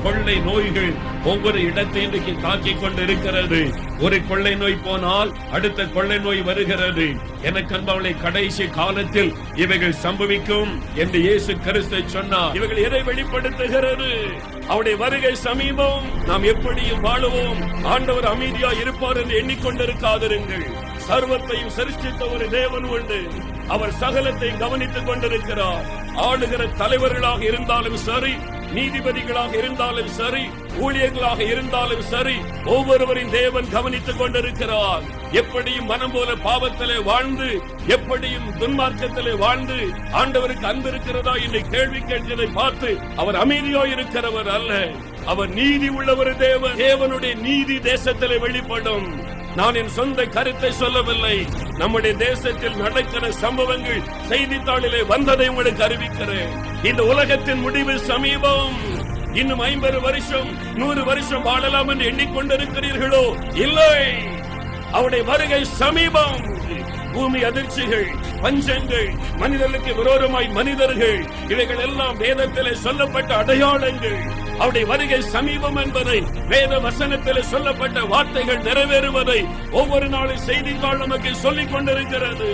கொள்ளை நோய்கள் ஒவ்வொரு இடத்தை இன்றைக்கு தாக்கிக் கொண்டிருக்கிறது. ஒரு கொள்ளை நோய் போனால் அடுத்த கொள்ளை நோய் வருகிறது. எனக்கு அன்பவளை, கடைசி காலத்தில் இவைகள் சம்பவிக்கும் என்று இயேசு கிறிஸ்து சொன்னார். இவைகள் எதை வெளிப்படுத்துகிறது? அவருடைய வருகை சமீபம். நாம் எப்படியும் வாழுவோம். ஆண்டவர் அமைதியா இருப்பார் என்று எண்ணிக்கொண்டிருக்காதிருங்கள். சர்வத்தையும் சிருஷ்டித்த ஒரு தேவன் உண்டு. அவர் சகலத்தை கவனித்துக் கொண்டிருக்கிறார். ஆளுகிற தலைவர்களாக இருந்தாலும் சரி, நீதிபதிகளாக இருந்தாலும் சரி, ஊழியர்களாக இருந்தாலும் சரி, ஒவ்வொருவரின் தேவன் கவனித்துக் கொண்டிருக்கிறார். எப்படியும் மனம் போல பாவத்திலே வாழ்ந்து, எப்படியும் துன்மார்க்கத்திலே வாழ்ந்து ஆண்டவருக்கு அன்பு இருக்கிறதா என்று கேள்வி கேட்கிறதை பார்த்து அவர் அமைதியோ இருக்கிறவர் அல்ல. அவர் நீதி உள்ளவர் தேவன். தேவனுடைய நீதி தேசத்திலே வெளிப்படும். நான் என் சொந்த கருத்தை சொல்லவில்லை. நம்முடைய தேசத்தில் நடக்கிற சம்பவங்கள் செய்தித்தாளிலே வந்ததை உங்களுக்கு அறிவிக்கிறேன். இந்த உலகத்தின் முடிவு சமீபம். இன்னும் 50 வருஷம் 100 வருஷம் வாழலாம் என்று எண்ணிக்கொண்டிருக்கிறீர்களோ? இல்லை, அவருடைய வருகை சமீபம். பூமி அதிர்ச்சிகள், பஞ்சங்கள், மனிதர்களுக்கு விரோதமாய் மனிதர்கள், இவைகள் எல்லாம் வேதத்திலே சொல்லப்பட்ட அடையாளங்கள். அவருடைய வருகை சமீபம் என்பதை, வேத வசனத்திலே சொல்லப்பட்ட வார்த்தைகள் நிறைவேறுவதை ஒவ்வொரு நாளும் செய்தித்தாள் நமக்கு சொல்லிக் கொண்டிருக்கிறது.